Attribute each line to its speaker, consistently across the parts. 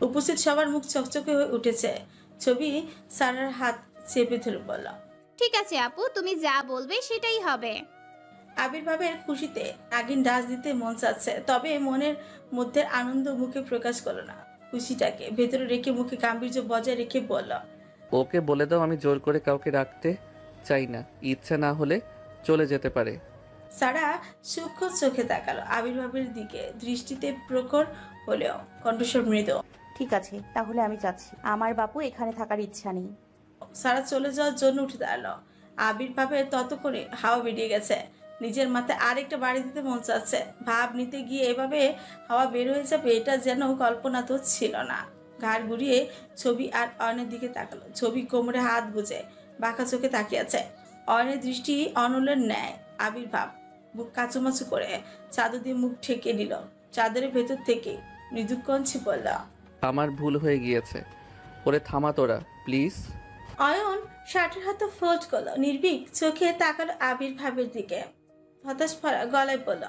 Speaker 1: উপস্থিত সবার মুখ চকচকে হয়ে উঠেছে। ছবি সারার হাত চেপে ধরে বলল,
Speaker 2: ঠিক আছে আপু, তুমি যা বলবে সেটাই হবে।
Speaker 1: আবির্ভাবের খুশিতে নাগিন ডাস দিতে মন চাচ্ছে, তবে মনের মধ্যে আনন্দ মুখে প্রকাশ করলো না। খুশিটাকে ভেতরে রেখে মুখে গাম্ভীর্য বজায় রেখে বলল,
Speaker 3: ওকে বলে দাও আমি জোর করে কাউকে রাখতে চাই না, ইচ্ছা না হলে চলে যেতে পারে।
Speaker 1: সারা সূক্ষ্ম চোখে তাকালো আবির্ভাবের দিকে, দৃষ্টিতে প্রখর হলেও কণ্ঠস্বর মৃদু।
Speaker 4: ঠিক আছে, তাহলে আমি যাচ্ছি। আমার বাপু এখানে থাকার ইচ্ছা নেই।
Speaker 1: সারা চলে যাওয়ার জন্য উঠে দাঁড়ালো। আবির্ভাবের তত করে হাওয়া বেরিয়ে গেছে, নিজের মাথায় আরেকটা বাড়ি দিতে মন চাচ্ছে। ভাব নিতে গিয়ে এভাবে হাওয়া বের হয়ে যাবে এটা যেন কল্পনা তো ছিল না। ঘাড় ঘুরিয়ে ছবি আর অয়নের দিকে তাকালো। ছবি কোমরে হাত গুজে বাঁকা চোখে তাকিয়ে আছে। অয়নের দৃষ্টি অনলের ন্যায়। আবির্ভাব বুক কাচুমাচু করে চাদর দিয়ে মুখ ঠেকে নিল। চাদরের ভেতর থেকে মৃদু কঞ্চি বলল,
Speaker 3: আমার ভুল হয়ে গিয়েছে, ওরে থামা তোরা প্লিজ।
Speaker 1: অয়ন শার্টের হাতে ফোল্ড করলো, নির্ভীক চোখে তাকালো আবির্ভাবের দিকে, হতাশ ভরা গলায় বলল,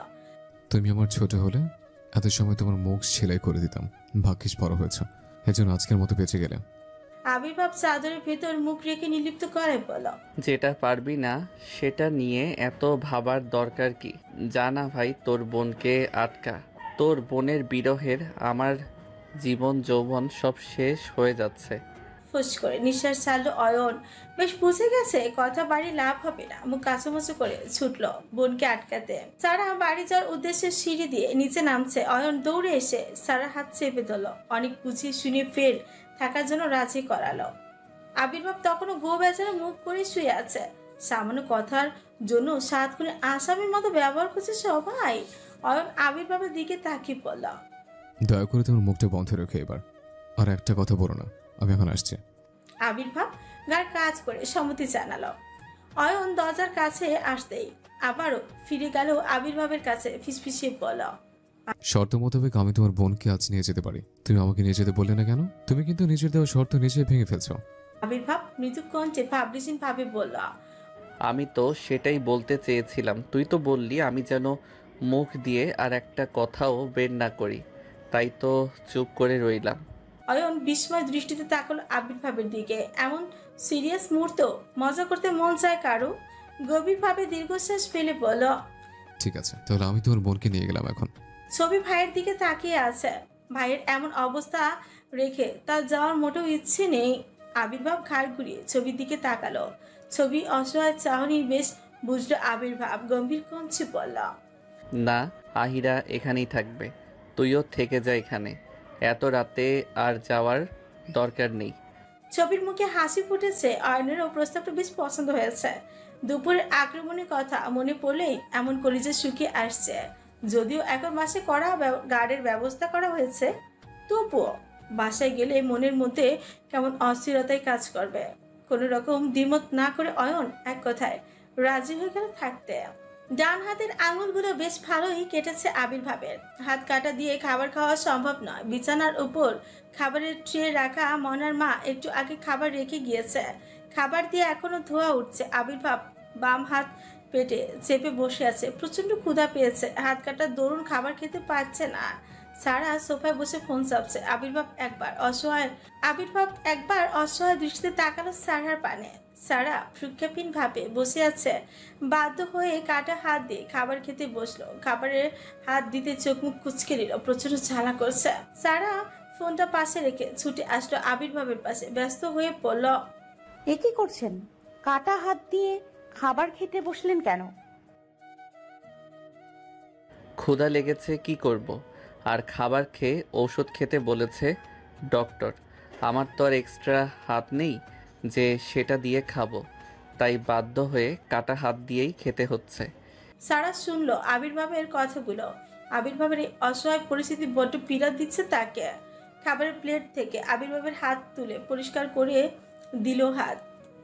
Speaker 5: তুমি আমার ছোট হলে এত সময় তোমার মুখ সেলাই করে দিতাম। ভাগ্যিস বড় হয়েছ, এজন্য আজকের মতো বেঁচে গেলে।
Speaker 1: আবির্ভাব চাদরের ভেতর মুখ রেখে নির্লিপ্ত করে বলল,
Speaker 3: যেটা পারবি না সেটা নিয়ে এত ভাবার দরকার কি? জানা ভাই, তোর বোনকে আটকা। তোর বোনের বিরহের আমার জীবন যৌবন সব শেষ হয়ে যাচ্ছে।
Speaker 1: ফুস করে নিঃশ্বাস ছাড়লো অয়ন। বেশ বুঝে গেছে কথা বাড়ি লাভ হবে না, মুখ কাঁচুমাচু করে ছুটলো বোনকে আটকাতে। সারা বাড়ি যাওয়ার উদ্দেশ্যে সিঁড়ি দিয়ে নিচে নামছে। অয়ন দৌড়ে এসে সারা হাত চেপে ধরলো, অনেক বুঝিয়ে শুনে ফের থাকার জন্য রাজি করালো। আবির্ভাব তখনও গো বেচারা মুখ করে শুয়ে আছে। সামান্য কথার জন্য 7 খুনে আসামির মতো ব্যবহার করছে সবাই। অয়ন আবির্ভাবের দিকে তাকিয়ে পড়ল,
Speaker 5: দয়া করে তোমার মুখটা বন্ধ রেখো এবার, আর একটা কথা বলো না। আমি এখন আসছি।
Speaker 1: আবির্ভাব গার কাজ করে সম্মতি জানালো। অয়ন দরজার কাছে আসতেই আবারও ফিরে গেল আবির্ভাবের কাছে, ফিসফিসিয়ে বলল,
Speaker 5: শর্ত মোতাবেক আমি তোমার বোনকে আজ নিয়ে যেতে পারি। তুমি আমাকে নিয়ে যেতে বললে না কেন? তুমি কিন্তু নিজের দেওয়া শর্ত নিজে ভেঙে ফেলছো।
Speaker 1: আবির্ভাব মৃদু কণ্ঠে ভাবলেশীন ভাবে বলল,
Speaker 3: আমি তো সেটাই বলতে চেয়েছিলাম, তুই তো বললি আমি যেন মুখ দিয়ে আর একটা কথাও বের না করি, তাই তো চুপ করে রইলাম।
Speaker 1: অয়ন বিস্ময় দৃষ্টিতে তাকালো আবির্ভাবের দিকে। এমন সিরিয়াস মুহূর্ত মজা করতে মন চায় কারো? গভীরভাবে দীর্ঘশ্বাস ফেলে বলল,
Speaker 5: ঠিক আছে, তাহলে আমি তোমার বোনকে নিয়ে গেলাম এখন।
Speaker 1: ছবি ভাইয়ের দিকে তাকিয়ে আছে। ভাইয়ের এমন অবস্থা রেখে তার যাওয়ার মোটেও ইচ্ছে নেই। আবির্ভাব ঘাড় ঘুরিয়ে ছবির দিকে তাকালো। ছবি অসহায় চাহনি বেশ বুঝলো আবির্ভাব, গম্ভীর কণ্ঠে বলল,
Speaker 3: না, আহিরা এখানেই থাকবে, তুইও থেকে যা এখানে, এত রাতে আর যাওয়ার দরকার নেই।
Speaker 1: ছবির মুখে হাসি ফুটেছে। অয়নেরও প্রস্তাবটা বেশ পছন্দ হয়েছে। দুপুরের আক্রমণের কথা মনে পড়লেই এমন কলিজা শুকিয়ে আসছে। যদিও এখন মাসে করা গার্ডের ব্যবস্থা করা হয়েছে, তবুও বাসায় গেলে মনের মধ্যে কেমন অস্থিরতাই কাজ করবে। কোনো রকম দ্বিমত না করে অয়ন এক কথায় রাজি হয়ে গেল থাকতে। ডান হাতের আঙুলগুলো বেশ ভালোই কেটেছে আবির্ভাবের। হাত কাটা দিয়ে খাবার খাওয়া সম্ভব নয়। বিছানার উপর খাবারের ট্রে রাখা মনার মা একটু আগে খাবার রেখে গিয়েছে। খাবার দিয়ে এখনো ধোয়া উঠছে। আবির্ভাব বাম হাত পেটে চেপে বসে আছে। প্রচন্ড ক্ষুধা পেয়েছে, হাত কাটার দরুন খাবার খেতে পারছে না। সারা সোফায় বসে ফোন চাপছে। আবির্ভাব একবার অসহায় দৃষ্টিতে তাকালো সারার পানে। সারা প্রক্ষেপহীন ভাবে বসে আছে। বাধ্য হয়ে কাটা হাত দিয়ে খাবার খেতে বসলো। খাবারের হাত দিতে চোখ মুখ কুচকে নিল, প্রচন্ড ঝালা করছে। সারা ফোনটা পাশে রেখে ছুটে আসলো আবির্ভাবের পাশে, ব্যস্ত হয়ে পড়ল,
Speaker 4: এ কি করছেন? কাটা হাত দিয়ে খাবার খেতে বসলেন কেন?
Speaker 3: ক্ষুধা লেগেছে, কি করব? আর খাবার খেয়ে ঔষধ খেতে বলেছে ডক্টর। আমার তো আর এক্সট্রা হাত নেই যে সেটা দিয়ে খাবো, তাই বাধ্য হয়ে কাটা হাত দিয়েই খেতে হচ্ছে।
Speaker 1: সারা শুনলো আবির্ভাবের কথাগুলো। আবির্ভাবের এই অসহায় পরিস্থিতি বড্ড পীড়া দিচ্ছে তাকে। খাবারের প্লেট থেকে আবির্ভাবের হাত তুলে পরিষ্কার করে দিল হাত।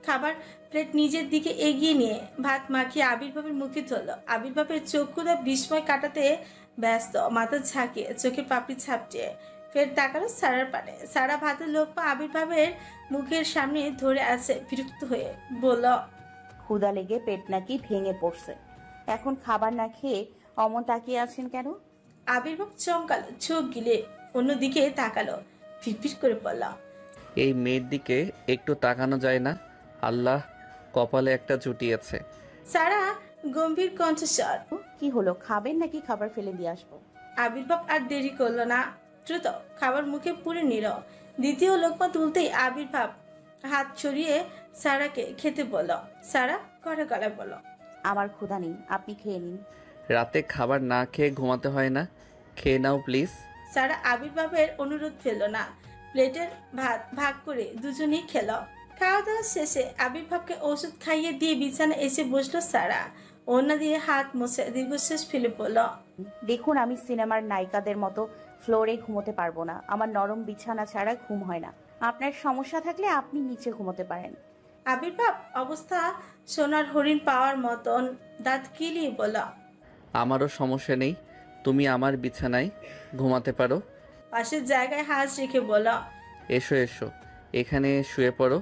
Speaker 1: খাবার প্লেট নিজের দিকে এগিয়ে নিয়ে ভাত মাখিয়ে আবির্ভাবের মুখে ধরল। আবির্ভাবের চক্ষুটা বিস্ময় কাটাতে ব্যস্ত, মাথা ঝাঁকিয়ে চোখের পাপড়ি ছাপটিয়ে ফের তাকালো সারার পানে। সারা ভাতের লোকমা আবির্ভাবের মুখের সামনে ধরে আছে, বিরক্ত হয়ে বলল,
Speaker 4: ক্ষুধা লেগে পেট নাকি ভেঙে পড়ছে, এখন খাবার না খেয়ে অমন তাকিয়ে আছেন কেন?
Speaker 1: আবির্ভাব চমকালো, চোখ গিলে অন্যদিকে তাকালো। ফিটফিট করে বলল।
Speaker 3: এই মেয়ের দিকে একটু তাকানো যায় না? আল্লাহ কপালে একটা জুটিয়েছে।
Speaker 1: সারা গম্ভীর কণ্ঠস্বর।
Speaker 4: কি হলো, খাবেন নাকি খাবার ফেলে দিয়ে আসবো?
Speaker 1: আবির্ভাব আর দেরি করলো না, দ্রুত খাবার মুখে পুরে নিল। দ্বিতীয় লোকমা তুলতেই আবির্ভাব হাত ছড়িয়ে সারাকে খেতে বলল। সারা কড়া গলায় বলল,
Speaker 4: আমার ক্ষুধা নেই, আপনি খেয়ে নিন।
Speaker 3: রাতে খাবার না খেয়ে ঘুমাতে হয় না, খেয়ে নাও প্লিজ।
Speaker 1: সারা আবির্ভাবের অনুরোধ ফেলল না, প্লেটের ভাত ভাগ করে দুজনেই খেল। খাওয়া দাওয়া শেষে আবির্ভাবকে ওষুধ খাইয়ে দিয়ে বিছানা এসে বসলো সারা। ওড়না দিয়ে হাত মুছে দীর্ঘশ্বাস ফেলে বলল,
Speaker 4: দেখুন, আমি সিনেমার নায়িকাদের মতো ফ্লোরে ঘুমোতে পারবো না। আমার নরম বিছানা ছাড়া ঘুম হয় না। আপনার সমস্যা থাকলে আপনি নিচে ঘুমোতে পারেন।
Speaker 1: আবির্ভাব অবস্থা সোনার হরিণ পাওয়ার মতন দাঁত কিলিয়ে বলল,
Speaker 3: আমারও সমস্যা নেই, তুমি আমার বিছানায় ঘুমাতে পারো।
Speaker 1: পাশের জায়গায় হাত রেখে বলল,
Speaker 3: এসো এসো, এখানে শুয়ে পড়ো।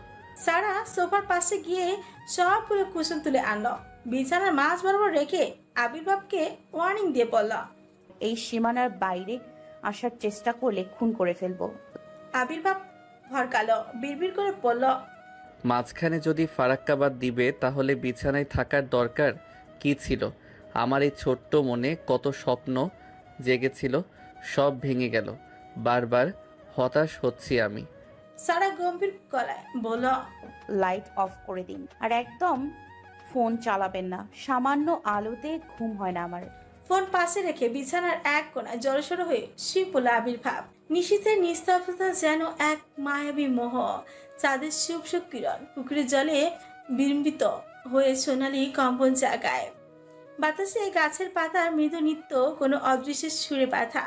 Speaker 1: সারা সোফার পাশে গিয়ে সবগুলো কুশন তুলে আনলো, বিছানার মাঝ বরাবর রেখে আবির্ভাবকে ওয়ার্নিং দিয়ে বলল।
Speaker 4: এই সীমানার বাইরে আসার চেষ্টা করলে খুন করে ফেলবো।
Speaker 1: আবির্ভাব ভরকালো, বিড়বিড় করে বলল,
Speaker 3: মাঝখানে যদি ফারাক্কাবাদ দিবে তাহলে বিছানায় থাকার দরকার কি ছিল? আমার এই ছোট্ট মনে কত স্বপ্ন জেগেছিল, সব ভেঙে গেল। বারবার হতাশ হচ্ছি আমি।
Speaker 1: সারা গম্ভীর গলায় বলল,
Speaker 4: লাইট অফ করে দিন আর একদম ফোন চালাবেন না। সামান্য আলোতে ঘুম হয় না আমার।
Speaker 1: ফোন পাশে রেখে বিছানার এক কোণায় জড়সড় হয়ে শুয়ে পড়ল আবির্ভাব। নিশীথের নিস্তব্ধতা যেন এক মায়াবী মোহ। চাঁদের শুভ কিরণ পুকুরের জলে বিড়ম্বিত হয়ে সোনালি কম্পন জাগায়। বাতাসে গাছের পাতার মৃদু নৃত্য কোনো অদৃশ্যের সুরে ব্যথা।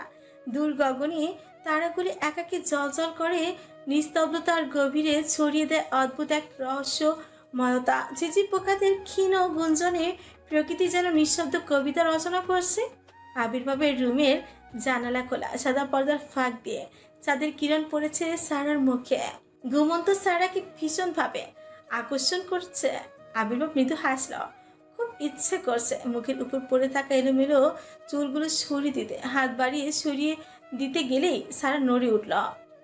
Speaker 1: দূর গগনে তারাগুলি একাকী জলজল করে নিস্তব্ধতার গভীরে ছড়িয়ে দেয় অদ্ভুত এক রহস্যময়তা। ঝিঝি পোকাদের ক্ষীণ গুঞ্জনে প্রকৃতি যেন নিঃশব্দ কবিতা রচনা করছে। আবির্ভাবের রুমের জানালা খোলা, সাদা পর্দার ফাঁক দিয়ে চাঁদের কিরণ পড়েছে সারার মুখে। ঘুমন্ত সারাকে ভীষণভাবে আকর্ষণ করছে। আবির্ভাব মৃদু হাসল, খুব ইচ্ছে করছে মুখের উপর পড়ে থাকা এলোমেলো চুলগুলো সরিয়ে দিতে। হাত বাড়িয়ে সরিয়ে দিতে গেলেই সারা নড়ে উঠল।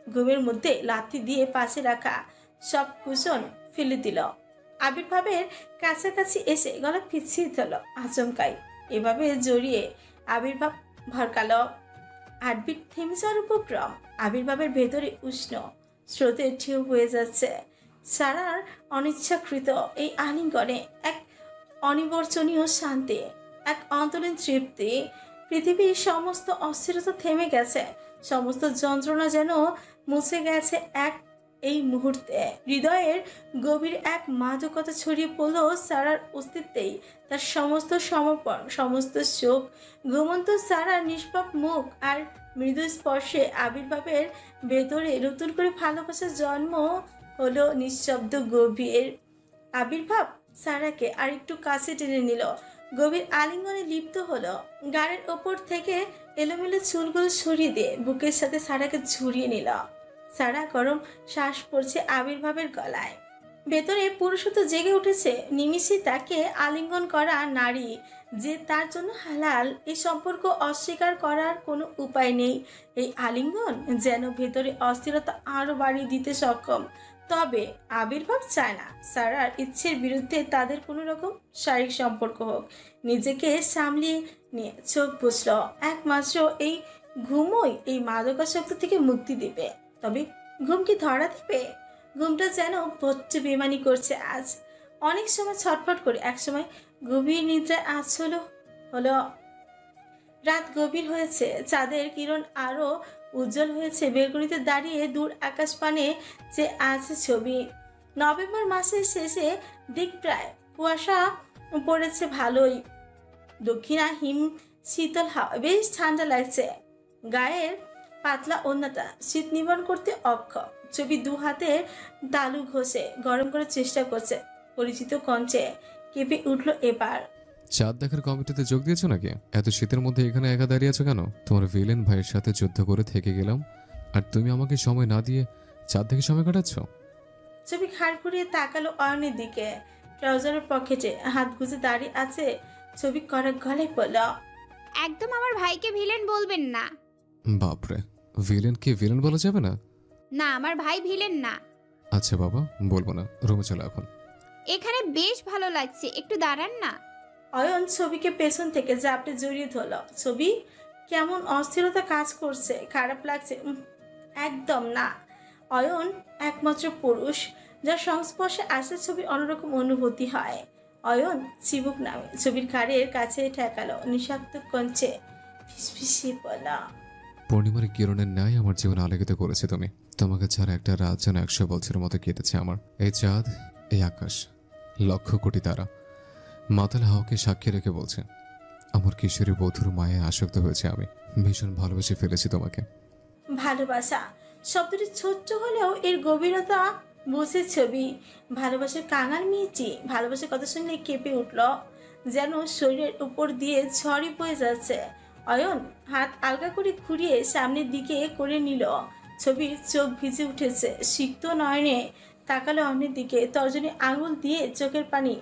Speaker 1: ঘুমের মধ্যে লাথি দিয়ে পাশে রাখা সব কুশন ফেলে দিল। আবির্ভাবের কাছাকাছি এসে গলা পিছিয়ে দিল আচমকাই। এভাবে জড়িয়ে আবির্ভাব ভরকালো। হার্টবিট থেমে যাওয়ার উপক্রম। আবির্ভাবের ভেতরে উষ্ণ স্রোতের ঢেউ বয়ে যাচ্ছে। সারার অনিচ্ছাকৃত এই আলিঙ্গনে এক অনিবর্চনীয় শান্তি, এক অন্তরীণ তৃপ্তি। পৃথিবীর সমস্ত অস্থিরতা থেমে গেছে, সমস্ত যন্ত্রণা যেন মুছে গেছে এক এই মুহূর্তে। হৃদয়ের গভীর এক মাদকতা ছড়িয়ে পড়ল সারার অস্তিত্বেই। তার সমস্ত সমর্পণ, সমস্ত শোক। ঘুমন্ত সারার নিষ্পাপ মুখ আর মৃদু স্পর্শে আবির্ভাবের ভেতরে নতুন করে ভালোবাসার জন্ম হলো নিঃশব্দ গভীর। আবির্ভাব সারাকে আরেকটু কাছে টেনে নিল, গভীর আলিঙ্গনে লিপ্ত হলো। গাড়ির ওপর থেকে এলোমেলো চুলগুলো সরিয়ে দিয়ে বুকের সাথে সারাকে ঝুরিয়ে নিল। সারা গরম শ্বাস পড়ছে আবির্ভাবের গলায়। ভেতরে পুরুষত্ব জেগে উঠেছে। নিমিষে তাকে আলিঙ্গন করা নারী যে তার জন্য হালাল, এই সম্পর্ক অস্বীকার করার কোনো উপায় নেই। এই আলিঙ্গন যেন ভেতরে অস্থিরতা আরো বাড়িয়ে দিতে সক্ষম। তবে আবির্ভাব চায় না সারার ইচ্ছের বিরুদ্ধে তাদের কোনো রকম শারীরিক সম্পর্ক হোক। নিজেকে সামলিয়ে নিয়ে চোখ বুঝল, একমাত্র এই ঘুমই এই মাদকাসক্তি থেকে মুক্তি দিবে। তবে ঘুম কি ধরা দেবে? ঘুমটা যেন বড্ড বেমানি করছে আজ। অনেক সময় ছটফট করে একসময় গভীর নিদ্রায় আচ্ছল হলো। রাত গভীর হয়েছে, চাঁদের কিরণ আরো উজ্জ্বল হয়েছে। বেলকনিতে দাঁড়িয়ে দূর আকাশ পানে যে আছে ছবি। নভেম্বর মাসের শেষে দিক প্রায়, কুয়াশা পড়েছে ভালোই। দক্ষিণা হিম শীতল হাওয়া, বেশ ঠান্ডা লাগছে। গায়ের পাতলা ওড়নাটা শীত নিবারণ করতে অক্ষম। ছবি দু হাতে তালু ঘষে গরম করার চেষ্টা করছে। পরিচিত কণ্ঠে কেঁপে উঠল এবার।
Speaker 5: চাঁদ দেখার কমিটিতে যোগ দিয়েছো নাকি? এত শীতের মধ্যে এখানে একা দাঁড়িয়ে আছো কেন? তোমার ভিলেন ভাইয়ের সাথে যুদ্ধ করে থেকে গেলাম, আর তুমি আমাকে সময় না দিয়ে চাঁদ দেখে সময় কাটাচ্ছ?
Speaker 1: ছবি ঘাড় ঘুরিয়ে তাকালো অয়নের দিকে। ট্রাউজারের পকেটে হাত গুজে দাঁড়িয়ে আছে। ছবি কড়া গলায় বলল,
Speaker 2: একদম আমার ভাইকে ভিলেন বলবেন না।
Speaker 5: বাপরে, ভিলেনকে ভিলেন বলা যাবে না?
Speaker 2: না, আমার ভাই ভিলেন না।
Speaker 5: আচ্ছা বাবা, বলবো না, রুমে চলো এখন।
Speaker 2: এখানে বেশ ভালো লাগছে, একটু দাঁড়ান না।
Speaker 1: অয়ন ছবিকে পেছন থেকে জাপটে জড়িয়ে ধরল। ছবি কেমন অস্থিরতা কাজ করছে, খারাপ লাগছে? একদম না। অয়ন একমাত্র পুরুষ যার সংস্পর্শে আসলে ছবির অন্যরকম অনুভূতি হয়। অয়ন চিবুক নামে ছবির ঘাড়ের কাছে ঠেকালো, নিঃশব্দ কঞ্চে ফিসফিসিয়ে বলা,
Speaker 5: পূর্ণিমার কিরণের ন্যায় আমার জীবন আলোকিত করেছে তুমি। তোমাকে ছাড়া একটা রাত যেন 100 বছরের মতো কেটেছে আমার। এই চাঁদ, এই আকাশ, লক্ষ কোটি তারা মাতাল হাওয়াকে সাক্ষী রেখে বলছে আমার কিশোরী বধুর মায়ে আসক্ত হয়েছে আমি। ভীষণ ভালোবেসে ফেলেছি তোমাকে।
Speaker 1: ভালোবাসা শব্দটি ছোট্ট হলেও এর গভীরতা বুঝে ছবি। ভালোবাসার কাঙাল মেয়েটি ভালোবাসার কথা শুনলে কেঁপে উঠল, যেন শরীরের উপর দিয়ে ঝড়ই বয়ে যাচ্ছে। অয়ন হাত আলগা করে ঘুরিয়ে সামনের দিকে করে নিল। ছবির চোখ ভিজে উঠেছে, সিক্ত নয়নে তাকালো অন্যের দিকে। তর্জনী আঙুল দিয়ে চোখের পানি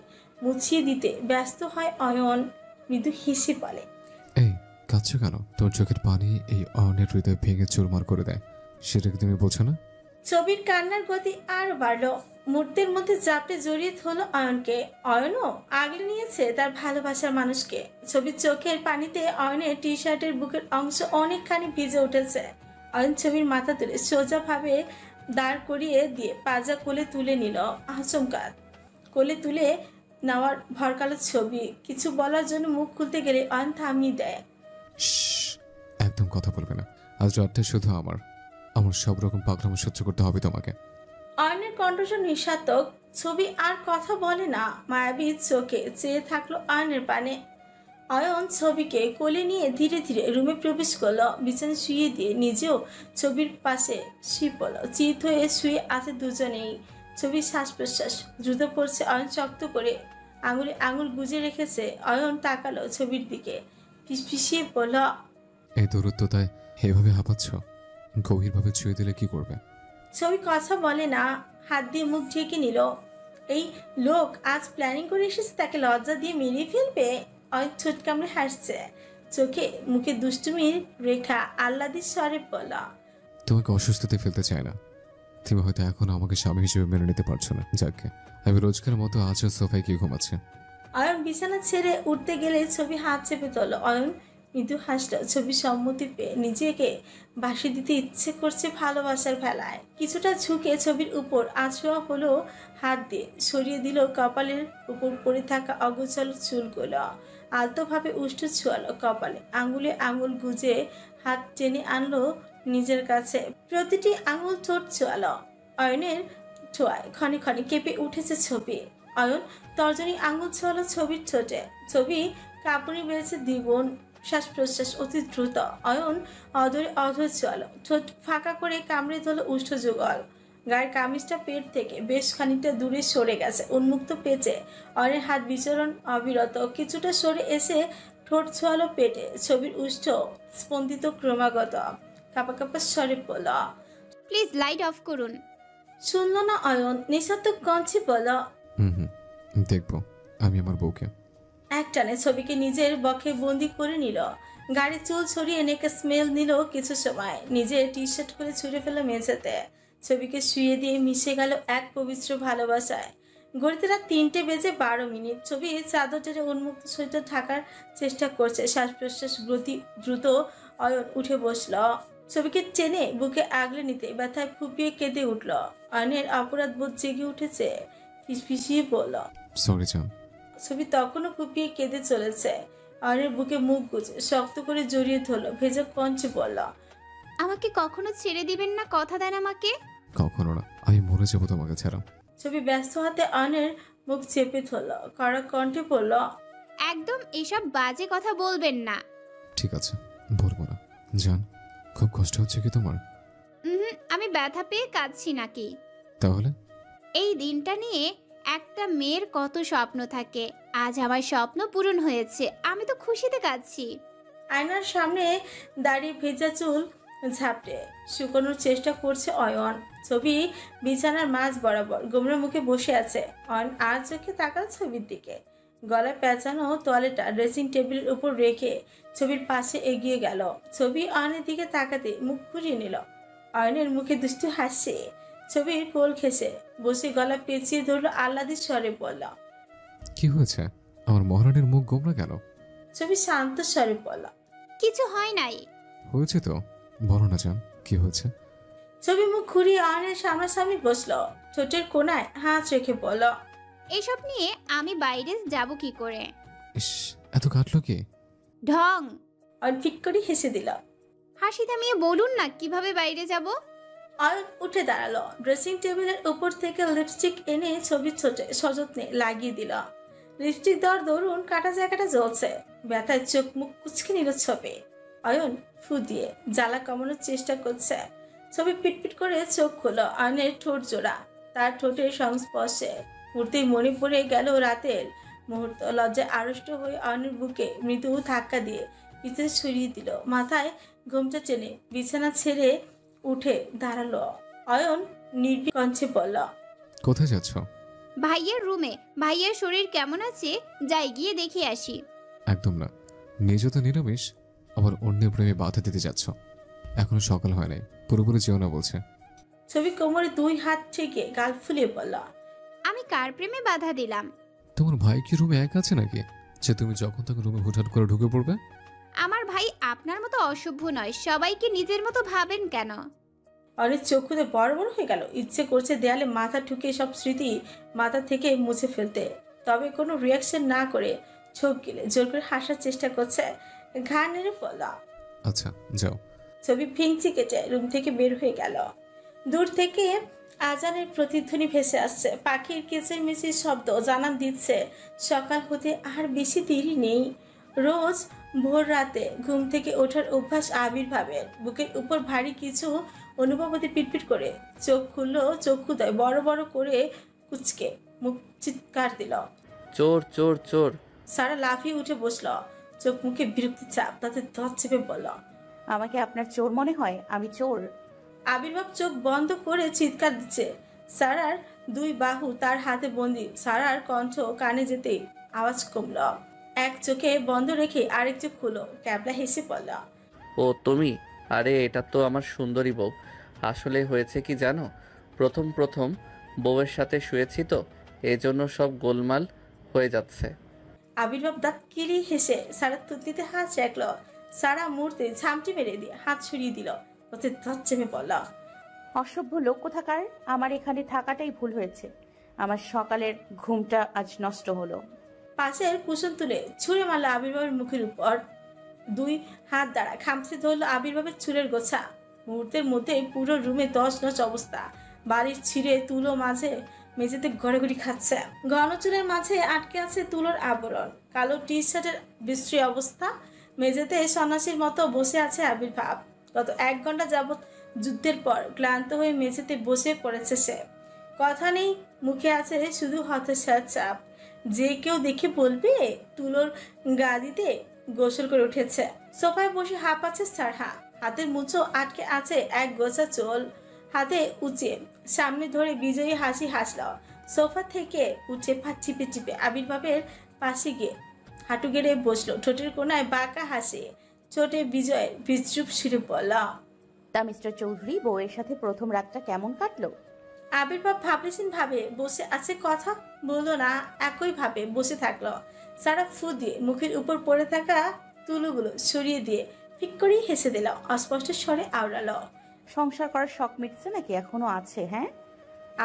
Speaker 1: মুছিয়ে দিতে ব্যস্ত হয় অয়ন। মৃদু হেসে বলে,
Speaker 5: এই কাঁদছো কেন? তোর চোখের পানি এই অয়নের হৃদয় ভেঙে চুরমার করে দেয়, সেটা কি তুমি বোঝো না?
Speaker 1: ছবির কান্নার গতি আরো বাড়লো। মুহূর্তের মধ্যে জাপটে জড়িয়ে ধরল অয়নকে। অয়নও আগলে নিয়েছে তার ভালোবাসার মানুষকে। ছবির চোখের পানিতে অয়নের টি শার্টের বুকের অংশ অনেকখানি ভিজে উঠেছে। অয়ন ছবির মাথা তুলে সোজাভাবে দাঁড় করিয়ে দিয়ে পাজা কোলে তুলে নিল। আচমকা কোলে তুলে নেওয়ার ভরকালো ছবি। কিছু বলার জন্য মুখ খুলতে গেলে অয়ন থামিয়ে দেয়।
Speaker 5: শ্শ্, একদম কথা বলবে না। আজ রাতটা শুধু আমার সব রকম পাগলামো সহ্য করতে হবে তোমাকে।
Speaker 1: অয়নের কণ্ঠস্বর নিঃস্বার্থক। ছবি আর কথা বলে না, মায়াবী চোখে চেয়ে থাকলো অয়নের পানে। অয়ন ছবিকে কোলে নিয়ে ধীরে ধীরে রুমে প্রবেশ করলো। বিছানা শুয়ে দিয়ে নিজেও ছবির পাশে শুয়ে পড়ল। চিত হয়ে শুয়ে আছে দুজনেই। ছবির শ্বাস প্রশ্বাস দ্রুত পড়ছে। অয়ন শক্ত করে আঙুলে আঙুল গুজে রেখেছে। অয়ন তাকালো ছবির দিকে, ফিসফিসিয়ে বলল,
Speaker 5: এই দূরত্বতায় এভাবে হাঁপাচ্ছ? গভীরভাবে ছুঁয়ে দিলে কি করবে?
Speaker 1: ছবি কথা বলে না, হাত দিয়ে মুখ ঢেকে নিল। এই লোক আজ প্ল্যানিং করে এসেছে তাকে লজ্জা দিয়ে মেরে ফেলবে। অনেক ঠোঁট কামড়ে হাসছে, চোখে মুখে দুষ্টুমির রেখা আহ্লাদি স্বরে বলা,
Speaker 5: তোমাকে অসুস্থতে ফেলতে চাই না। তুমি হয়তো এখন আমাকে স্বামী হিসেবে মেনে নিতে পারছো না। যাকে আমি রোজকার মতো আজও সোফায় গিয়ে ঘুমাচ্ছে।
Speaker 1: অয়ন বিছানা ছেড়ে উঠতে গেলে ছবি হাত চেপে ধরল। অয়ন মৃদু হাসল। ছবি সম্মতি পেয়ে নিজেকে বাসি দিতে ইচ্ছে করছে ভালোবাসার ভেলায়। কিছুটা ঝুঁকে ছবির উপর আছোয়া হলো হাত দিয়ে সরিয়ে দিল কপালের উপর পড়ে থাকা অগোছালো চুলগুলো। আলতোভাবে উষ্ঠ ছোঁয়ালো কপালে, আঙুলে আঙুল গুজে হাত টেনে আনলো নিজের কাছে। প্রতিটি আঙুল ঠোঁট ছোঁয়ালো। অয়নের ছোঁয়ায় ক্ষণে ক্ষণে কেঁপে উঠেছে ছবি। অয়ন তর্জনী আঙুল ছোঁয়ালো ছবির ঠোঁটে। ছবি কাঁপুনি বেড়েছে দ্বিগুণ। শ্বাস প্রশ্বাস অতি দ্রুত। অয়ন অধরে অধর ছোঁয়ালো, ঠোঁট ফাঁকা করে কামড়ে ধরল উষ্ঠ যুগল। গায়ের কামিজটা পেট থেকে বেশ খানিকটা দূরে সরে গেছে। উন্মুক্ত পেঁচে অয়নের হাত বিচরণ অবিরত। কিছুটা সরে এসে ঠোঁট ছোঁয়ালো পেটে। ছবির উষ্ঠ স্পন্দিত ক্রমাগত। কাঁপা কাঁপা স্বরে বলল,
Speaker 2: প্লিজ লাইট অফ করুন।
Speaker 1: শুনল না অয়ন, নিঃশব্দ কঞ্চে বলল,
Speaker 5: হুম, দেখবো আমি আমার বউকে।
Speaker 1: একটানে ছবিকে নিজের বক্ষে বন্দি করে নিল। গাড়ির চুল ছড়িয়ে নেকে স্মেল নিল কিছু সময়। নিজের টি শার্ট করে ছুঁড়ে ফেলে মেঝেতে। ছবিকে শুয়ে দিয়ে মিশে গেল এক পবিত্র ভালোবাসায়। ঘড়িতে রাত 3:12। ছবি চাদর টেনে উন্মুক্ত শরীরটা ঢাকার চেষ্টা করছে। শ্বাস প্রশ্বাস গতি দ্রুত। অয়ন উঠে বসল। ছবিকে টেনে বুকে আগলে নিতে ব্যথায় ফুপিয়ে কেঁদে উঠল। অয়নের অপরাধ বোধ জেগে উঠেছে। ফিসফিসিয়ে বলল,
Speaker 5: সরি জান।
Speaker 1: ছবি তখনও ফুপিয়ে কেঁদে চলেছে। অয়নের বুকে মুখ গুজে শক্ত করে জড়িয়ে ধরল। ভেজা কঞ্চে বলল,
Speaker 2: আমাকে কখনো ছেড়ে দিবেন না, কথা দেন আমাকে।
Speaker 5: কখনো না, আমি মরে যাবো তোমাকে ছাড়া।
Speaker 1: ছবি ব্যস্ত হাতে অয়নের মুখ চেপে ধরল। কড়া কণ্ঠে বলল,
Speaker 2: একদম এসব বাজে কথা বলবেন না।
Speaker 5: ঠিক আছে, বলবো না। জান, খুব কষ্ট হচ্ছে কি তোমার?
Speaker 2: আমি ব্যথা পেয়ে কাঁদছি নাকি?
Speaker 5: তাহলে
Speaker 2: এই দিনটা নিয়ে একটা মেয়ের কত স্বপ্ন থাকে, আজ আমার স্বপ্ন পূরণ হয়েছে, আমি তো খুশিতে কাঁদছি।
Speaker 1: আয়নার সামনে দাঁড়িয়ে ভেজা চুল ঝাপটে শুকানোর চেষ্টা করছে অয়ন। ছবি বিছানার মাঝ বরাবর গোমরা মুখে বসে আছে। অয়ন আর চোখে তাকাল ছবির দিকে। গলায় পেঁচানো তোয়ালেটা ড্রেসিং টেবিলের উপর রেখে ছবির পাশে এগিয়ে গেল। ছবি অয়নের দিকে তাকাতে মুখ ঘুরিয়ে নিল। অয়নের মুখে দুষ্টু হাসছে। ছবির কোল ঘেঁষে বসে গলা পেঁচিয়ে ধরলো আহ্লাদের স্বরে বলল।
Speaker 5: কি হয়েছে? আমার মহারানীর মুখ গোমরা কেন?
Speaker 1: ছবি শান্ত স্বরে বলল।
Speaker 2: কিছু হয় নাই।
Speaker 5: হয়েছে তো, বলো না জান, কি হয়েছে?
Speaker 1: ছবি মুখ ঘুরিয়ে অয়নের সামনাসামনি বসলো, ঠোঁটের কোনায় হাত রেখে বলল।
Speaker 2: এসব নিয়ে আমি বাইরে যাব কি করে?
Speaker 5: ইস, এত কাটলো কি?
Speaker 2: ঢং।
Speaker 1: অয়ন ফিক করে হেসে দিল।
Speaker 2: হাসি থামিয়ে বলুন না কিভাবে বাইরে যাব।
Speaker 1: অয়ন উঠে দাঁড়ালো, ড্রেসিং টেবিলের উপর থেকে লিপস্টিক এনে ছবির ছোটে সযত্নে লাগিয়ে দিল। লিপস্টিক দেওয়ার দরুন কাটা জায়গাটা জ্বলছে, ব্যথায় চোখ মুখ কুচকে নিল ছবি। অয়ন ফু দিয়ে জ্বালা কমানোর চেষ্টা করছে। ছবি পিটপিট করে চোখ খুলো। অয়নের ঠোঁট জোড়া, তার ঠোঁটের সংস্পর্শে মুহূর্তেই মনে পড়ে গেল রাতের মুহূর্ত। লজ্জায় আড়ষ্ট হয়ে অয়নের বুকে মৃদু ধাক্কা দিয়ে পিছনে সরিয়ে দিল। মাথায় ঘোমটা টেনে বিছানা ছেড়ে উঠে দাঁড়ালো। অয়ন নির্বিক কণ্ঠে বলল।
Speaker 5: কোথায় যাচ্ছ?
Speaker 2: ভাইয়ের রুমে। ভাইয়ের শরীর কেমন আছে যাই গিয়ে দেখে আসি।
Speaker 5: একদম না, নিজে তো নিরামিষ, আবার অন্যের প্রেমে বাধা দিতে যাচ্ছ। এখনো সকাল হয় নাই, পুরোপুরি যেও না বলছে।
Speaker 1: ছবি কোমরে দুই হাত থেকে গাল ফুলিয়ে বলল।
Speaker 2: আমি কার প্রেমে বাধা দিলাম?
Speaker 5: তোমার ভাই কি রুমে এক আছে নাকি, যে তুমি যখন তখন রুমে হুটহাট করে ঢুকে পড়বে?
Speaker 2: আমার ভাই আপনার মতো অসভ্য নয়। সবাইকে নিজের মতো ভাবেন কেন?
Speaker 1: অনেক চক্ষুতে বড় বড় হয়ে গেল। ইচ্ছে করছে দেয়ালে মাথা ঠুকে সব স্মৃতি মাথা থেকে মুছে ফেলতে, তবে কোনো রিয়াকশন না করে চোখ গিলে জোর করে হাসার চেষ্টা করছে। ঘাড় নেড়ে বলল।
Speaker 5: আচ্ছা যাও।
Speaker 1: ছবি ফিংচি কেটে রুম থেকে বের হয়ে গেল। দূর থেকে আজানের প্রতিধ্বনি ভেসে আসছে, পাখির কিচিরমিচির শব্দ জানান দিচ্ছে সকাল হতে আর বেশি দেরি নেই। রোজ ভোর রাতে ঘুম থেকে ওঠার অভ্যাস আবির্ভাবের। বুকের উপর ভারী কিছু অনুভব হতে পিটপিট করে চোখ খুললো, চক্ষুদয় বড় বড় করে কুচকে মুখ চিৎকার দিল।
Speaker 3: চোর চোর চোর!
Speaker 1: সারা লাফিয়ে উঠে বসলো, চোখ মুখে বিরক্তি চাপ, তাতে ধর চেপে বলল।
Speaker 4: আমাকে আপনার চোর মনে হয়? আমি চোর?
Speaker 1: আবির্ভাব চোখ বন্ধ করে চিৎকার দিচ্ছে। সারার দুই বাহু তার হাতে বন্দি। সারার কণ্ঠ কানে যেতেই আওয়াজ কমল। এক চোখে বন্ধ রেখে আরেক চোখ খুলো, ক্যাবলা হেসে পড়ল।
Speaker 3: ও তুমি? আরে এটা তো আমার সুন্দরী বউ। আসলে হয়েছে কি জানো, প্রথম বউয়ের সাথে শুয়েছি তো, এই জন্য সব গোলমাল হয়ে যাচ্ছে।
Speaker 1: আবির্ভাব দাঁত কিরিয়ে হেসে সারার তুতিতে হাত রাখল। সারা মুহূর্তে ঝামটি মেরে দিয়ে হাত ছড়িয়ে দিল, ওতে ধর চেপে পড়ল।
Speaker 4: অসভ্য লোক কোথাকার! আমার এখানে থাকাটাই ভুল হয়েছে। আমার সকালের ঘুমটা আজ নষ্ট হলো।
Speaker 1: পাশের কুশন তুলে ছুঁড়ে মারল আবির্ভাবের মুখের উপর। দুই হাত দ্বারা খামচে ধরল আবির্ভাবের চুলের গোছা। মুহূর্তের মধ্যে পুরো রুমে দশ নচ অবস্থা। বাড়ির ছিঁড়ে তুলো মাঝে মেঝেতে গড়াগড়ি খাচ্ছে। ঘন চুলের মাঝে আটকে আছে তুলোর আবরণ। কালো টি শার্টের বিশ্রী অবস্থা। মেঝেতে সন্ন্যাসীর মতো বসে আছে আবির্ভাব। গত 1 ঘন্টা যাবৎ যুদ্ধের পর ক্লান্ত হয়ে মেঝেতে বসে পড়েছে সে। কথা নেই, মুখে আছে শুধু হতাশার চাপ। যে কেউ দেখে বলবে তুলোর গাদিতে গোসল করে উঠেছে। সোফায় বসে হাঁপাচ্ছে সারহা, হাতের মুঠো আটকে আছে এক গোছা চোল। হাতে উঁচে সামনে ধরে বিজয়ী হাসি হাসল। সোফা থেকে উঠে ভাত চিপে চিপে আবির্ভাবের পাশে গিয়ে হাঁটু গেড়ে বসলো। ঠোঁটের কোনায় বাঁকা হাসি, ছোটে বিজয়ের বিদ্রুপ সুরে বলল।
Speaker 4: তা মিস্টার চৌধুরী, বউয়ের সাথে প্রথম রাতটা কেমন কাটলো?
Speaker 1: আবির্ভাব ভাবলেছেন ভাবে বসে আছে, কথা বললো না, একই ভাবে বসে থাকলো। সারা ফু দিয়ে মুখের উপর পড়ে থাকা তুলোগুলো সরিয়ে দিয়ে ফিক করেই হেসে দিল। অস্পষ্ট স্বরে আওড়ালো।
Speaker 4: সংসার করার শখ মিটছে নাকি এখনো আছে? হ্যাঁ।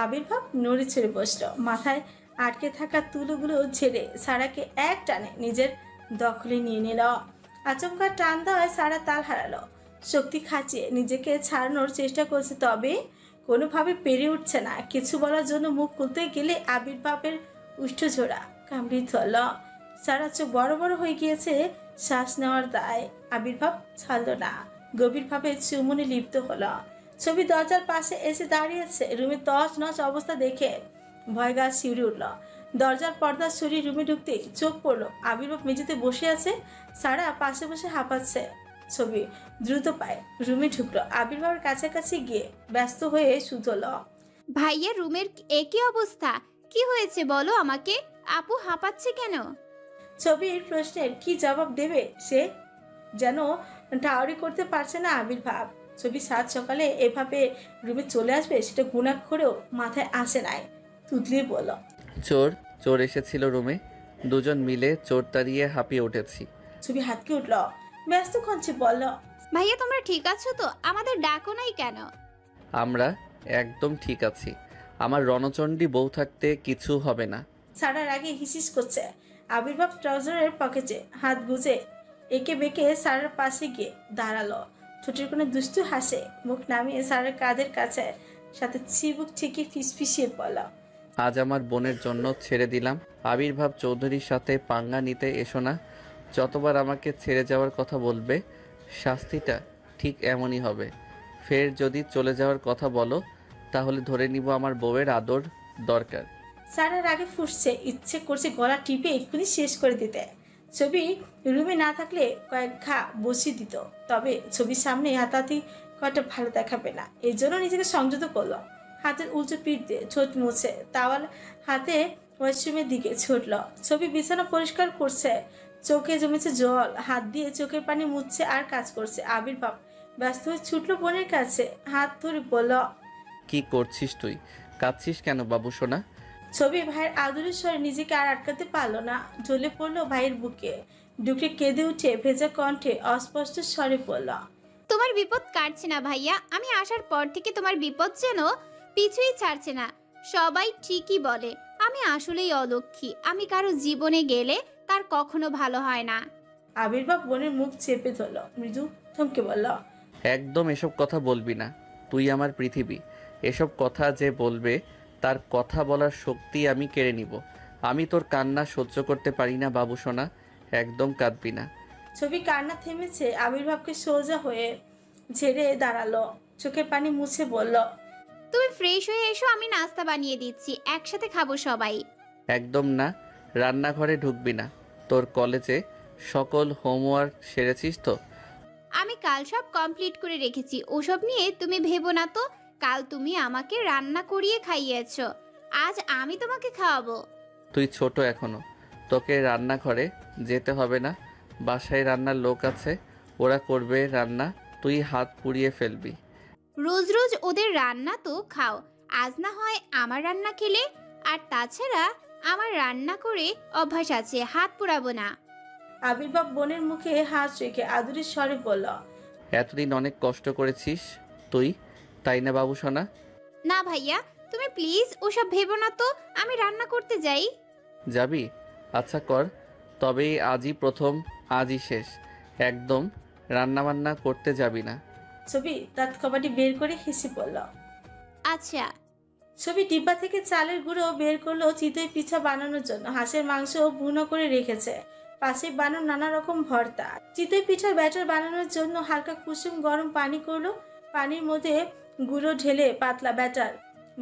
Speaker 1: আবির্ভাব নড়ে ছেড়ে বসলো, মাথায় আটকে থাকা তুলোগুলো ছেড়ে সারাকে এক টানে নিজের দখলে নিয়ে নিল। আচমকা টান দেওয়ায় সারা তাল হারালো। শক্তি খাচিয়ে নিজেকে ছাড়ানোর চেষ্টা করছে, তবে কোনোভাবে পেরে উঠছে না। কিছু বলার জন্য মুখ খুলতে গেলে আবির্ভাবের উষ্ঠঝোড়া কামড়ে ধরল। সারা চোখ বড় বড় হয়ে গিয়েছে শ্বাস নেওয়ার দায়। আবির্ভাব ছাড়ল না, গভীরভাবে চুমুনে লিপ্ত হলো। ছবি দরজার পাশে এসে দাঁড়িয়েছে। রুমে তছ নছ অবস্থা দেখে ভয় গা শিউরে উঠল। দরজার পর্দা সরিয়ে রুমে ঢুকতে চোখ পড়লো আবির্ভাব মেঝেতে বসে আছে, সারা পাশে বসে হাঁপাচ্ছে। ছবি দ্রুত পায়ে রুমে ঢুকলো। আবির্ভাবের কাছাকাছি গিয়ে ব্যস্ত হয়ে শুধল।
Speaker 2: ভাইয়ের রুমের একই অবস্থা। কি হয়েছে বলো আমাকে? আপু হাঁপাচ্ছে কেন?
Speaker 1: ছবির প্রশ্নের কি জবাব দেবে সে, যেন টাওয়ারি করতে পারছে না আবির্ভাব। ছবি সাত সকালে এভাবে রুমে চলে আসবে সেটা গুণাক্ষরেও মাথায় আসে নাই। তুতলিয়ে বলল,
Speaker 3: চোর চোর এসেছিল রুমে, দুজন মিলে চোর তাড়িয়ে হাঁপিয়ে উঠেছি।
Speaker 1: ছবি হাতকে উঠল, ব্যস্ত কঞ্চে বলল,
Speaker 2: ভাইয়া তোমরা ঠিক আছো তো? আমাদের ডাকো নাই কেন?
Speaker 3: আমরা একদম ঠিক আছি। আমার রণচণ্ডী বউ থাকতে কিছু হবে না।
Speaker 1: সারার আগে হিসিস করছে। আবির্ভাব ট্রাউজারের পকেটে হাত গুজে একে বেঁকে সারার পাশে গিয়ে দাঁড়ালো। ঠোঁটের কোনো দুষ্টু হাসে, মুখ নামিয়ে সারার কাঁধের কাছে সাথে চিবুক ঠিকই ফিসফিসিয়ে বলল,
Speaker 3: আজ আমার বোনের জন্য ছেড়ে দিলাম। আবির্ভাব চৌধুরীর সাথে পাঙ্গা নিতে এসো না। যতবার আমাকে ছেড়ে যাওয়ার কথা বলবে, শাস্তিটা ঠিক এমনই হবে। ফের যদি চলে যাওয়ার কথা বলো, তাহলে ধরে নিব আমার বউয়ের আদর দরকার।
Speaker 1: সারার আগে ফুসছে, ইচ্ছে করছে গলা টিপে এক্ষুনি শেষ করে দিতে। ছবি রুমে না থাকলে কয়েক ঘা বসিয়ে দিত, তবে ছবির সামনে হাতাহাতি কয়টা ভালো দেখাবে না, এই জন্য নিজেকে সংযত করলো। হাতের উল্টো পিঠ দিয়ে ঠোঁট মুছে তাওয়াল হাতে ওয়াশরুমের দিকে ছুটল। ছবি বিছানা পরিষ্কার করছে, চোখে জমেছে জল, হাত দিয়ে চোখের পানি মুছছে আর কাজ করছে। আবির্ভাব ব্যস্ত হয়ে ছুটলো বোনের কাছে, হাত ধরে বলল,
Speaker 3: কি করছিস তুই? কাঁদছিস কেন বাবু সোনা?
Speaker 1: ছবি ভাইয়ের আদরের স্বরে নিজেকে আর আটকাতে পারলো না, ঢলে পড়লো ভাইয়ের বুকে। ডুকরে কেঁদে উঠে ভেজা কণ্ঠে অস্পষ্ট স্বরে বলল,
Speaker 2: তোমার বিপদ কাটছে না ভাইয়া। আমি আসার পর থেকে তোমার বিপদ যেন পিছুই ছাড়ছে না। সবাই ঠিকই বলে আমি আসলেই অলক্ষী। আমি কারো জীবনে গেলে তার কখনো ভালো হয় না।
Speaker 1: আবির্ভাব বোনের মুখ চেপে ধরল, মৃদু থমকে বলল,
Speaker 3: একদম এসব কথা বলবি না। তুই আমার পৃথিবী। এসব কথা যে বলবে, তার কথা বলার শক্তি আমি কেড়ে নিব। আমি তোর কান্না সহ্য করতে পারি না বাবু সোনা, একদম কাঁদবি না।
Speaker 1: ছবি কান্না থেমেছে। আবির্ভাবকে সোজা হয়ে ঝেড়ে দাঁড়ালো, চোখের পানি মুছে বলল,
Speaker 2: তুমি ফ্রেশ হয়ে এসো, আমি নাস্তা বানিয়ে দিচ্ছি, একসাথে খাবো সবাই।
Speaker 3: একদম না, রান্নাঘরে ঢুকবি না। তোর কলেজে সকল হোমওয়ার্ক সেরেছিস তো?
Speaker 2: আমি কাল সব কমপ্লিট করে রেখেছি, ওসব নিয়ে তুমি ভেবো না তো। কাল তুমি আমাকে রান্না করিয়ে খাইয়েছো, আজ আমি তোমাকে খাওয়াবো।
Speaker 3: তুই ছোট এখনো, তোকে রান্নাঘরে যেতে হবে না। বাসায় রান্নার লোক আছে, ওরা করবে রান্না, তুই হাত পুড়িয়ে ফেলবি।
Speaker 2: রোজ রোজ ওদের রান্না তো খাও, আজ না হয় আমার রান্না খেলে। আর তাছাড়া আমার রান্না করে অভ্যাস আছে, হাত পোড়াবো না।
Speaker 1: আবির্ভাব বোনের মুখে হাত রেখে আদরের স্বরে বলল,
Speaker 3: এতদিন অনেক কষ্ট করেছিস তুই, তাই না বাবু সোনা?
Speaker 2: না ভাইয়া, তুমি প্লিজ ওসব ভেবো না তো। আমি রান্না করতে যাই।
Speaker 3: যাবি? আচ্ছা কর, তবে আজই প্রথম, আজই শেষ। একদম রান্নাবান্না করতে যাবি না।
Speaker 1: ছবি দাঁত কবাটি বের করে হেসে পড়ল।
Speaker 2: আচ্ছা।
Speaker 1: ছবি ডিব্বা থেকে চালের গুঁড়ো বের করলো চিতই পিঠা বানানোর জন্য। হাঁসের মাংস ভুনো করে রেখেছে, পাশে বানানো নানা রকম ভর্তা। চিতই পিঠার ব্যাটার বানানোর জন্য হালকা কুসুম গরম পানি করলো, পানির মধ্যে গুঁড়ো ঢেলে পাতলা ব্যাটার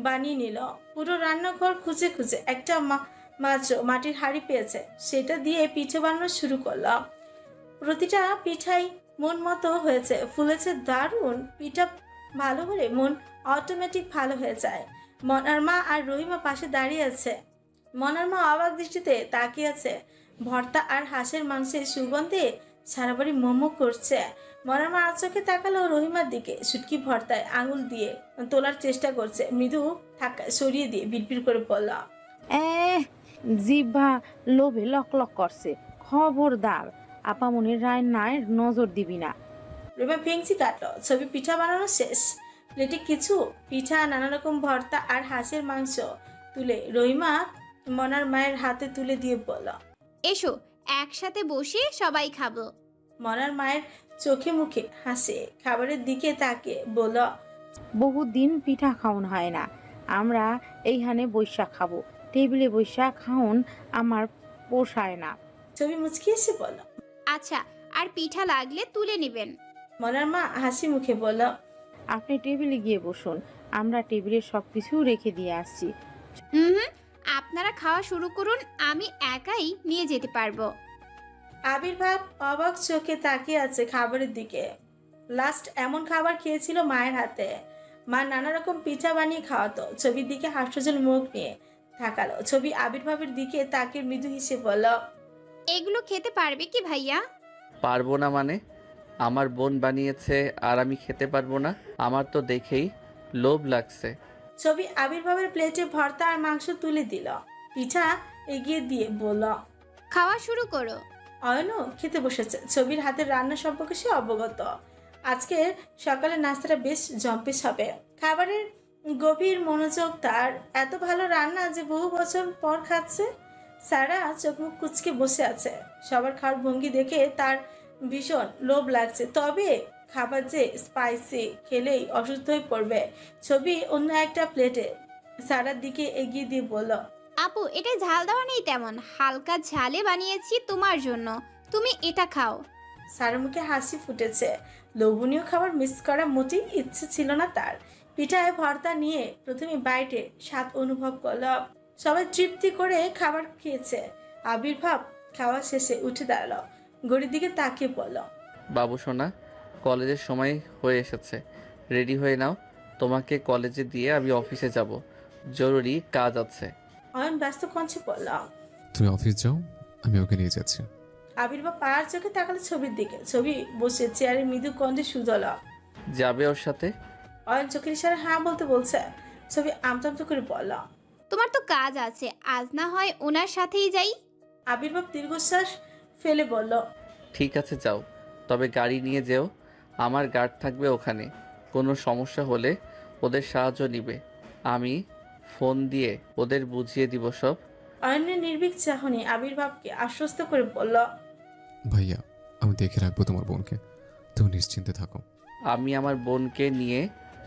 Speaker 1: বানিয়ে নিল। পুরো রান্নাঘর খুঁজে খুঁজে একটা মাত্র মাটির হাঁড়ি পেয়েছে, সেটা দিয়ে পিঠে বানানো শুরু করলো। প্রতিটা পিঠাই মন মতো হয়েছে, ফুলেছে দারুণ। পিঠা ভালো হলে মন অটোমেটিক ভালো হয়ে যায়। মনার মা আর রহিমা পাশে দাঁড়িয়ে আছে। মনার মা অবাক দৃষ্টিতে তাকিয়ে আছে। ভর্তা আর হাঁসের মাংসের সুগন্ধে সারা বাড়ি মোমো করছে। মনার মা চোখে তাকালো রহিমার দিকে, শুটকি ভর্তায় আঙুল দিয়ে তোলার চেষ্টা করছে। মৃদু ধাক্কা সরিয়ে দিয়ে বিড়বিড় করে বলল,
Speaker 6: জিভা লোভে লক লক করছে। খবরদার আপামনির রান্নায় নজর দিবি না।
Speaker 1: রহিমা ভেঙচি কাটলো। ছবি পিঠা বানানো শেষ, প্লেটে কিছু পিঠা, নানা রকম ভর্তা আর হাঁসের মাংস তুলে রহিমা মনার মায়ের হাতে তুলে দিয়ে বলল,
Speaker 2: এসো একসাথে বসে সবাই খাবো।
Speaker 1: মনার মায়ের চোখে মুখে হাসে, খাবারের দিকে তাকে বলল,
Speaker 6: বহুদিন পিঠা খাওন হয় না, আমরা এইখানে বৈশা খাবো। টেবিলে বৈশা খাওন আমার পোষায় না।
Speaker 1: ছবি মুচকি এসে বলল,
Speaker 2: আচ্ছা, আর পিঠা লাগলে তুলে নেবেন।
Speaker 1: মনার মা হাসি মুখে বলল,
Speaker 6: আপনি টেবিলে গিয়ে বসুন, আমরা টেবিলে সবকিছু রেখে দিয়ে আসছি।
Speaker 2: হুম, আপনারা খাওয়া শুরু করুন, আমি একাই নিয়ে যেতে পারবো।
Speaker 1: আবির্ভাব অবাক চোখে তাকিয়ে আছে খাবারের দিকে। লাস্ট এমন খাবার খেয়েছিল মায়ের হাতে। মা নানা রকম পিঠা বানিয়ে খাওয়াতো। ছবির দিকে হাস্যজল মুখ নিয়ে তাকালো। ছবি আবির্ভাবের দিকে তাকে মৃদু হেসে বলল,
Speaker 2: এগুলো খেতে পারবে কি ভাইয়া?
Speaker 3: পারবো না মানে? আমার বোন বানিয়েছে আর আমি খেতে পারবো না? আমার তো দেখেই লোভ লাগছে।
Speaker 1: ছবি আবির্ভাবের প্লেটে ভর্তা আর মাংস তুলে দিল, পিঠা এগিয়ে দিয়ে বলল।
Speaker 2: খাওয়া শুরু করো।
Speaker 1: অয়নও খেতে বসেছে। ছবির হাতের রান্না সম্পর্কে সে অবগত। আজকে সকালের নাস্তাটা বেশ জম্পেশ হবে। খাবারের গভীর মনোযোগ তার, এত ভালো রান্না যে বহু বছর পর খাচ্ছে। সারা চোখ মুখ কুচকে বসে আছে। সবার খাওয়ার ভঙ্গি দেখে তার ভীষণ লোভ লাগছে, তবে খাবার যে স্পাইসি, খেলেই অসুস্থ হয়ে পড়বে। ছবি অন্য একটা প্লেটে সারার দিকে এগিয়ে দিয়ে বলল।
Speaker 2: আপু, এটা ঝাল দেওয়া নেই তেমন, হালকা ঝালে বানিয়েছি তোমার জন্য, তুমি এটা খাও।
Speaker 1: সারার মুখে হাসি ফুটেছে। লোভনীয় খাবার মিস করা মোটেই ইচ্ছে ছিল না তার। পিঠায় ভর্তা নিয়ে প্রথমে বাইটে স্বাদ অনুভব করল। সবাই তৃপ্তি করে খাবার খেয়েছে। আবির্ভাব খাওয়া শেষে উঠে দাঁড়ালো, ঘড়ির দিকে তাকিয়ে পড়ল।
Speaker 3: বাবু সোনা, কলেজের সময় হয়ে এসেছে, রেডি হয়ে নাও। তোমাকে কলেজে দিয়ে আমি অফিসে যাব, জরুরি কাজ আছে।
Speaker 1: অয়ন ব্যস্ত কণ্ঠে পড়ল।
Speaker 5: তুমি অফিস যাও, আমি ওকে নিয়ে যাচ্ছি।
Speaker 1: আবির্ভাব পাড়ার চোখে তাকালো ছবির দিকে। ছবি বসে চেয়ারে মৃদু কণ্ঠে শুধল।
Speaker 3: যাবে ওর সাথে?
Speaker 1: অয়ন চোখের ইশারা হ্যাঁ বলতে বলছে। ছবি আমতামতো করে বলল।
Speaker 2: তোমার তো কাজ আছে, আজ না হয় ওনার সাথেই যাই।
Speaker 1: আবির্ভাব দীর্ঘশ্বাস ফেলে বলল।
Speaker 3: ঠিক আছে যাও, তবে গাড়ি নিয়ে যেও। আমার গার্ড থাকবে ওখানে, কোনো সমস্যা হলে ওদের সাহায্য নিবে। আমি ফোন দিয়ে ওদের বুঝিয়ে দিব সব।
Speaker 1: অয়নের নির্ভীক চাহনি আবির্ভাবকে আশ্বস্ত করে বলল।
Speaker 5: ভাইয়া, আমি দেখে রাখবো তোমার বোনকে, তুমি নিশ্চিন্তে থাকো।
Speaker 3: আমি আমার বোনকে নিয়ে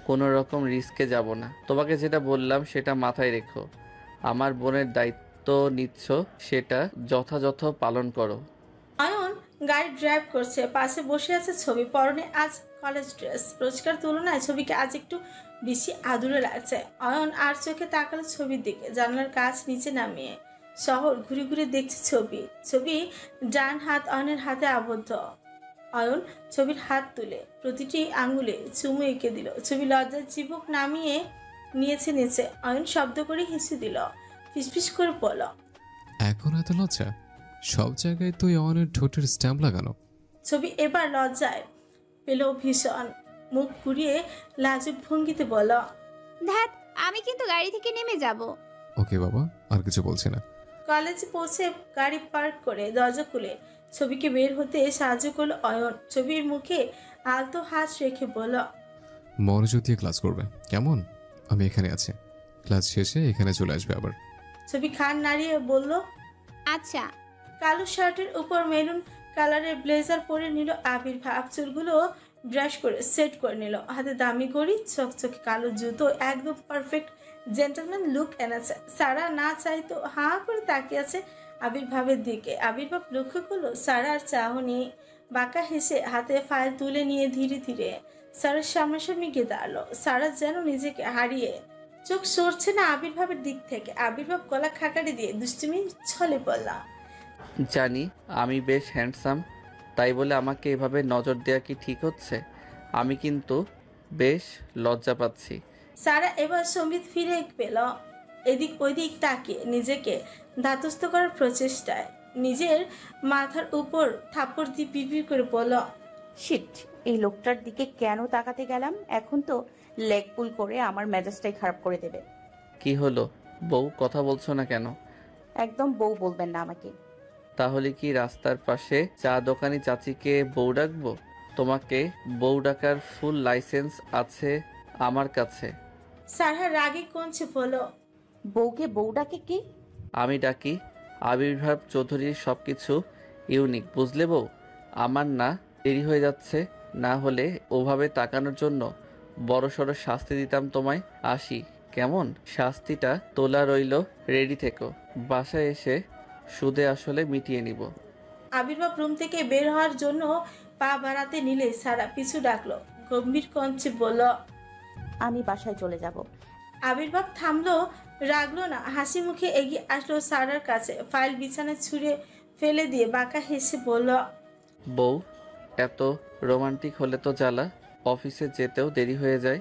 Speaker 3: কোনো রকম রিস্কে যাব না। তোমাকে যেটা বললাম সেটা মাথায় রেখো। আমার বোনের দায়িত্ব নিচ্ছ, সেটা যথাযথ পালন করো।
Speaker 1: অয়ন গাড়ি ড্রাইভ করছে, পাশে বসে আছে ছবি। পরনে আজ কলেজ ড্রেস। রোজকার তুলনায় ছবিকে আজ একটু বেশি আদুরে লাগছে। অয়ন আর চোখে তাকালো ছবির দিকে, জানলার কাছ নিচে নামিয়ে শহর ঘুরে ঘুরে দেখছে ছবি। ছবি ডান হাত অয়নের হাতে আবদ্ধ। অয়ন ছবির হাত তুলে প্রতিটি আঙ্গুলে চুমু এঁকে দিল। ছবি লজ্জার চিবুক নামিয়ে নিয়েছে নিচে। অয়ন শব্দ করে হেসে দিল, ফিসফিস করে বলল।
Speaker 5: এখন এত লজ্জা? সব জায়গায় তুই অনের ঠোঁটের স্ট্যাম্প লাগানো।
Speaker 1: ছবি এবার লজ্জায় পেল ভীষণ। মুখ ঘুরিয়ে লাজুক ভঙ্গিতে বলল।
Speaker 2: ধ্যাত, আমি কিন্তু গাড়ি থেকে নেমে যাব।
Speaker 5: ওকে বাবা, আর কিছু বলছি না।
Speaker 1: কলেজে পৌঁছে গাড়ি পার্ক করে দরজা খুলে ছবিকে বের হতে সাহায্য করলো অয়ন। ছবির মুখে আলতো হাত রেখে বলল।
Speaker 5: মনোযোগ দিয়ে ক্লাস করবে, কেমন? আমি এখানে আছি, ক্লাস শেষে এখানে চলে আসবে আবার।
Speaker 1: ছবি খান নাড়িয়ে বলল।
Speaker 2: আচ্ছা।
Speaker 1: কালো শার্টের উপর মেরুন কালারের ব্লেজার পরে নিল আবির্ভাব। চুলগুলো ব্রাশ করে সেট করে নিল, হাতে দামি ঘড়ি, চকচকে কালো জুতো, একদম পারফেক্ট জেন্টলম্যান লুক এনেছে। সারা না চাইতো হাঁ করে তাকিয়ে আছে আবির্ভাবের দিকে। আবির্ভাব লক্ষ্য করলো সারার চাহনি। বাঁকা হেসে হাতে ফাইল তুলে নিয়ে ধীরে ধীরে সারার সামনাসামনি গিয়ে দাঁড়ালো। সারা যেন নিজেকে হারিয়ে চোখ সরছে না আবির্ভাবের দিক থেকে। আবির্ভাব গলা খাকারি দিয়ে দুষ্টুমি ছলে পড়লা।
Speaker 3: জানি আমি বেশ হ্যান্ডসাম, তাই বলে আমাকে এভাবে নজর দেওয়া কি ঠিক হচ্ছে? আমি কিন্তু বেশ লজ্জা পাচ্ছি।
Speaker 1: সারা এবার সম্বিত ফিরে পেল। এদিক ওইদিক তাকিয়ে নিজেকে ধাতস্থ করার প্রচেষ্টায় নিজের মাথার উপর থাপ্পড় দিয়ে বিড়বিড় করে বলল।
Speaker 4: শিট, এই লোকটার দিকে কেন তাকাতে গেলাম? এখন তো লেগ পুল করে আমার মেজাজটাই খারাপ করে দেবে।
Speaker 3: কি হলো বউ, কথা বলছো না কেন?
Speaker 4: একদম বউ বলবেন না আমাকে।
Speaker 3: তাহলে কি রাস্তার পাশে চা দোকানি চাচিকে বউ ডাকবো? তোমাকে বউ ডাকার ফুল লাইসেন্স আছে আমার কাছে।
Speaker 1: সারা রাগে কমছে বলল।
Speaker 4: বউকে বউ ডাকে কি?
Speaker 3: আমি ডাকি। আবির্ভাব চৌধুরীর সব কিছু ইউনিক, বুঝলে বউ? আমার না দেরি হয়ে যাচ্ছে, না হলে ওভাবে তাকানোর জন্য বড়সড় শাস্তি দিতাম তোমায়। আসি কেমন? শাস্তিটা তোলা রইল, রেডি থেকো। বাসায় এসে সুদে আসলে মিটিয়ে নিব।
Speaker 1: আবির্ভাব রুম থেকে বের হওয়ার জন্য পা বাড়াতে নিলে সারা পিছু ডাকলো, গম্ভীর কণ্ঠে বলল।
Speaker 4: আমি বাসায় চলে যাব।
Speaker 1: আবির্ভাব থামলো, রাগলো না, হাসি মুখে এগিয়ে আসলো সারার কাছে। ফাইল বিছানায় ছুঁড়ে ফেলে দিয়ে বাঁকা হেসে বলল।
Speaker 3: বউ এত রোমান্টিক হলে তো জ্বালা, অফিসে যেতেও দেরি হয়ে যায়।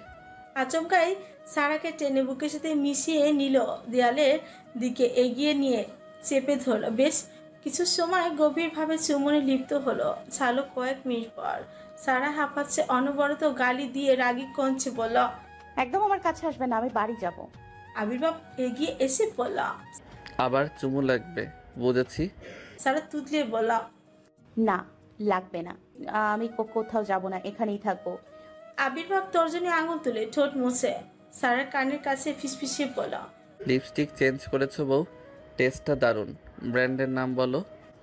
Speaker 1: আচমকাই সারাকে টেনে বুকের সাথে মিশিয়ে নিল, দেয়ালের দিকে এগিয়ে নিয়ে চেপে ধরল। বেশ কিছু সময় গভীরভাবে চুমনে লিপ্ত হলো। ছালো কয়েক মিনিট পর সারা হাঁপাচ্ছে, অনবরত গালি দিয়ে রাগী কঞ্চে বলল।
Speaker 4: একদম আমার কাছে আসবে না, আমি বাড়ি যাব।
Speaker 1: আবির্ভাব এগিয়ে এসে বলল।
Speaker 3: আবার চুমু লাগবে, বুঝেছি।
Speaker 1: সারা তুতলিয়ে বলল।
Speaker 4: না, লাগবে না। আমি কোথাও যাব না, এখানেই থাকবো।
Speaker 1: আবির্ভাব তর্জনী আঙুল তুলে ঠোঁট মুছে সারার কানের কাছে ফিসফিসিয়ে বলল।
Speaker 3: লিপস্টিক চেঞ্জ করেছো বউ? টেস্টটা দারুণ। ব্র্যান্ডের নাম বলো।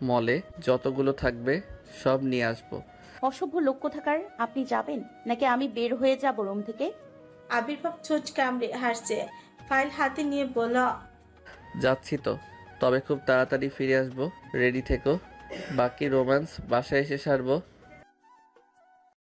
Speaker 3: মলে যতগুলো থাকবে সব নিয়ে আসবো।
Speaker 4: অসভ্য লোক কোথাকার, আপনি যাবেন নাকি আমি বের হয়ে যাব রুম থেকে?
Speaker 1: আবির্ভাব ঠোঁট কামড়ে হাসছে, ফাইল হাতে নিয়ে বলল।
Speaker 3: যাচ্ছি তো, তবে খুব তাড়াতাড়ি ফিরে আসবো। রেডি থেকো। বাকি রোম্যান্স বাসায় এসে সারবো।